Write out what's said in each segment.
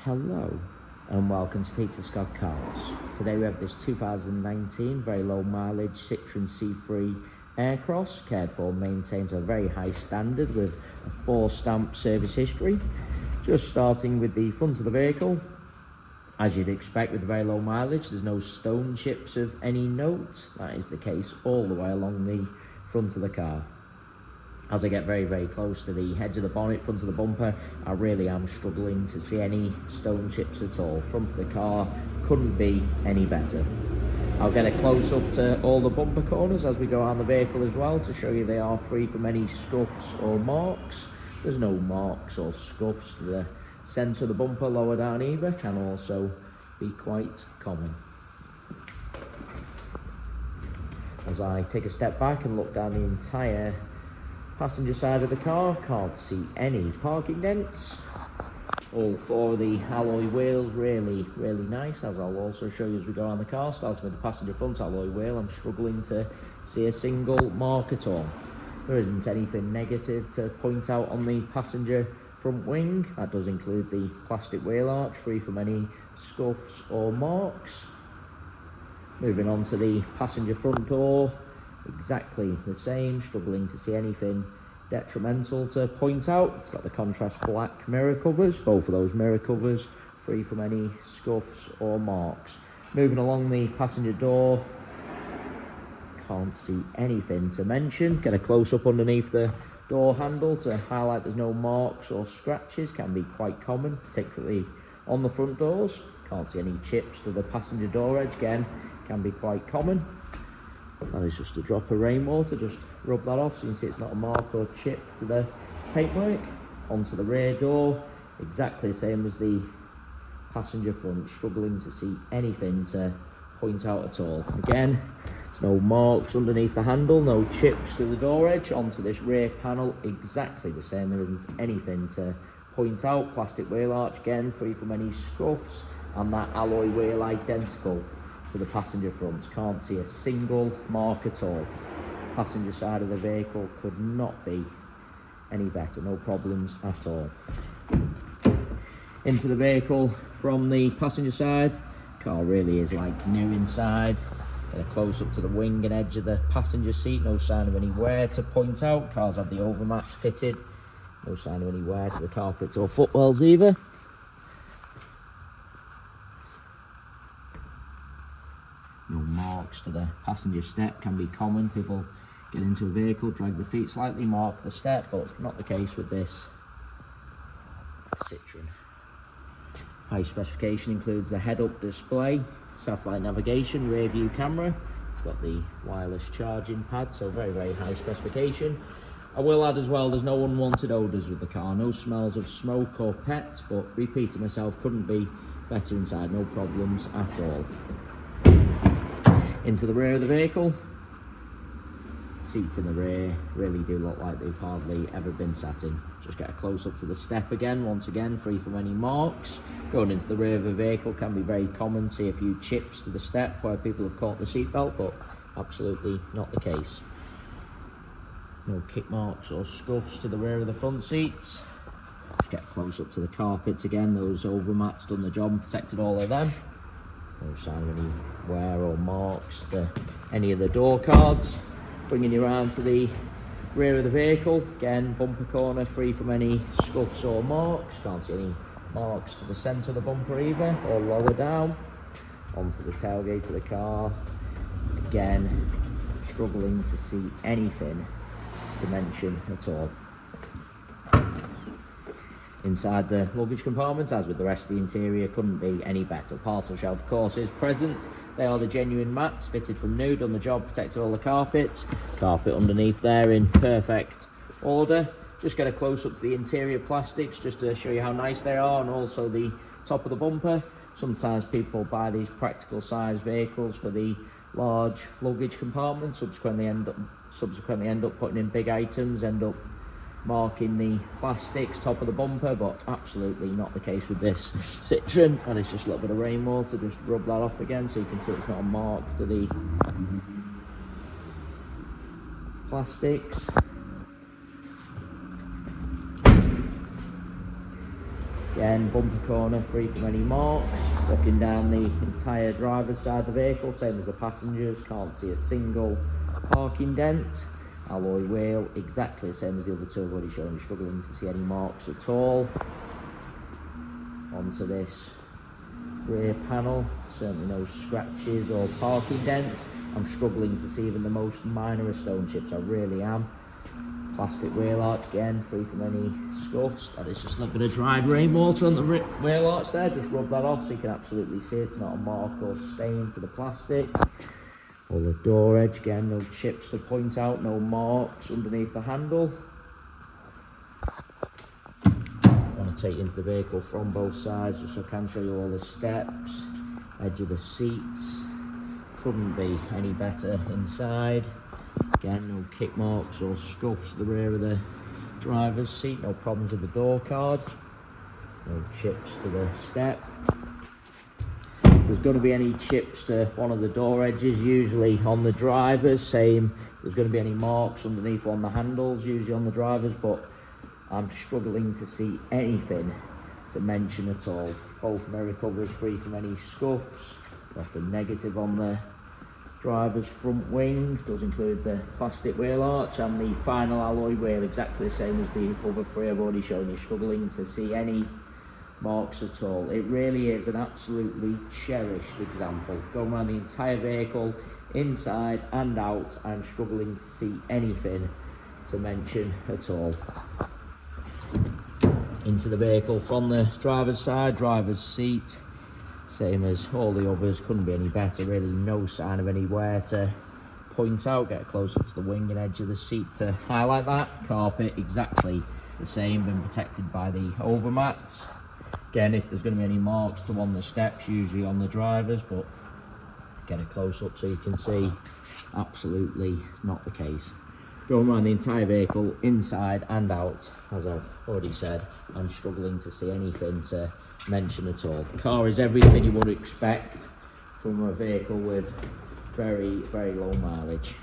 Hello and welcome to Peter Scott Cars. Today we have this 2019 very low mileage Citroen C3 Air Cross, cared for and maintained to a very high standard with a 4-stamp service history. Just starting with the front of the vehicle, as you'd expect with very low mileage, there's no stone chips of any note. That is the case all the way along the front of the car. As I get very close to the edge of the bonnet, front of the bumper, I really am struggling to see any stone chips at all. Front of the car couldn't be any better. I'll get a close up to all the bumper corners as we go around the vehicle as well to show you they are free from any scuffs or marks. There's no marks or scuffs to the centre of the bumper, lower down either, can also be quite common. As I take a step back and look down the entire passenger side of the car, can't see any parking dents. All 4 of the alloy wheels really nice, as I'll also show you as we go around the car. Starting with the passenger front alloy wheel, I'm struggling to see a single mark at all. There isn't anything negative to point out on the passenger front wing. That does include the plastic wheel arch, free from any scuffs or marks. Moving on to the passenger front door, exactly the same, struggling to see anything detrimental to point out. It's got the contrast black mirror covers, both of those mirror covers free from any scuffs or marks. Moving along the passenger door, can't see anything to mention. Get a close up underneath the door handle to highlight there's no marks or scratches, can be quite common, particularly on the front doors. Can't see any chips to the passenger door edge, again, can be quite common. That is just a drop of rainwater, just rub that off so you can see it's not a mark or chip to the paintwork. Onto the rear door, exactly the same as the passenger front, struggling to see anything to point out at all. Again, there's no marks underneath the handle, no chips to the door edge. Onto this rear panel, exactly the same, there isn't anything to point out. Plastic wheel arch, again, free from any scuffs, and that alloy wheel identical to the passenger front. Can't see a single mark at all. Passenger side of the vehicle could not be any better, no problems at all. Into the vehicle from the passenger side, car really is like new inside. Get a close up to the wing and edge of the passenger seat, no sign of any wear to point out. Cars have the overmats fitted, no sign of any wear to the carpets or footwells either. No marks to the passenger step, can be common. People get into a vehicle, drag the feet slightly, mark the step, but not the case with this Citroen. High specification includes the head-up display, satellite navigation, rear view camera. It's got the wireless charging pad, so very high specification. I will add as well, there's no unwanted odours with the car, no smells of smoke or pets, but repeating myself, couldn't be better inside, no problems at all. Into the rear of the vehicle, seats in the rear really do look like they've hardly ever been sat in. Just get a close up to the step again, once again free from any marks. Going into the rear of the vehicle can be very common, see a few chips to the step where people have caught the seatbelt, but absolutely not the case. No kick marks or scuffs to the rear of the front seats. Just get close up to the carpets again, those overmats done the job and protected all of them. No sign of any wear or marks to any of the door cards. Bringing you around to the rear of the vehicle, again bumper corner free from any scuffs or marks. Can't see any marks to the centre of the bumper either, or lower down. Onto the tailgate of the car, again struggling to see anything to mention at all. Inside the luggage compartment, as with the rest of the interior, couldn't be any better. Parcel shelf, of course, is present. They are the genuine mats, fitted from new, done the job, protected all the carpets. Carpet underneath there in perfect order. Just get a close up to the interior plastics, just to show you how nice they are, and also the top of the bumper. Sometimes people buy these practical size vehicles for the large luggage compartment, subsequently end up putting in big items, end up marking the plastics, top of the bumper, but absolutely not the case with this Citroen. And it's just a little bit of rainwater, just rub that off again so you can see it's not a mark to the plastics. Again, bumper corner, free from any marks. Looking down the entire driver's side of the vehicle, same as the passengers, can't see a single parking dent. Alloy wheel, exactly the same as the other two I've already shown you, struggling to see any marks at all. Onto this rear panel, certainly no scratches or parking dents. I'm struggling to see even the most minor of stone chips, I really am. Plastic wheel arch, again, free from any scuffs. That is just a bit of dried rainwater on the wheel arch there. Just rub that off so you can absolutely see it's not a mark or stain to the plastic. Or the door edge, again, no chips to point out, no marks underneath the handle. I want to take you into the vehicle from both sides just so I can show you all the steps, edge of the seats. Couldn't be any better inside. Again, no kick marks or scuffs to the rear of the driver's seat, no problems with the door card, no chips to the step. If there's going to be any chips to one of the door edges, usually on the driver's, same. If there's going to be any marks underneath one of the handles, usually on the driver's, but I'm struggling to see anything to mention at all. Both mirror covers free from any scuffs, nothing negative on the driver's front wing. Does include the plastic wheel arch and the final alloy wheel, exactly the same as the other three I've already shown you. Struggling to see any marks at all. It really is an absolutely cherished example. Going around the entire vehicle, inside and out, I'm struggling to see anything to mention at all. Into the vehicle from the driver's side, driver's seat, same as all the others, couldn't be any better, really no sign of any wear to point out. Get close up to the wing and edge of the seat to highlight that. Carpet, exactly the same, been protected by the overmats. Again, if there's going to be any marks to one of the steps, usually on the drivers, but get a close up so you can see, absolutely not the case. Going around the entire vehicle, inside and out, as I've already said, I'm struggling to see anything to mention at all. The car is everything you would expect from a vehicle with very, very low mileage.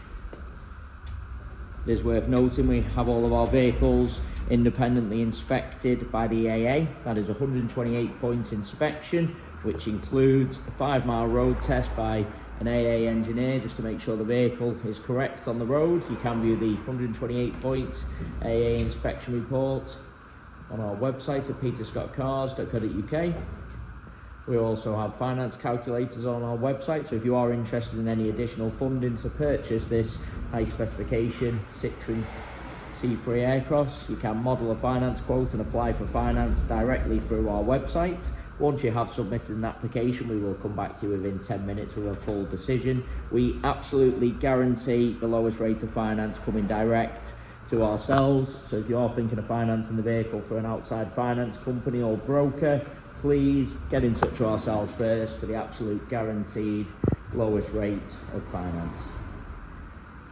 It is worth noting we have all of our vehicles independently inspected by the AA. That is 128 points inspection, which includes a 5-mile road test by an AA engineer just to make sure the vehicle is correct on the road. You can view the 128 points AA inspection report on our website at peterscottcars.co.uk. We also have finance calculators on our website, so if you are interested in any additional funding to purchase this high specification Citroen C3 Air Cross, you can model a finance quote and apply for finance directly through our website. Once you have submitted an application, we will come back to you within 10 minutes with a full decision. We absolutely guarantee the lowest rate of finance coming direct to ourselves. So if you are thinking of financing the vehicle for an outside finance company or broker, please get in touch with ourselves first for the absolute guaranteed lowest rate of finance.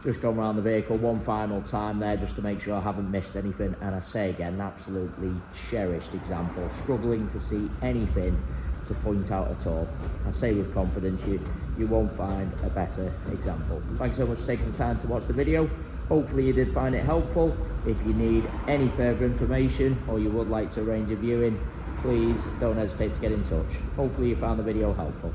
Just going around the vehicle one final time there just to make sure I haven't missed anything, and I say again, an absolutely cherished example. Struggling to see anything to point out at all. I say with confidence, you won't find a better example. Thanks so much for taking the time to watch the video. Hopefully you did find it helpful. If you need any further information or you would like to arrange a viewing, please don't hesitate to get in touch. Hopefully you found the video helpful.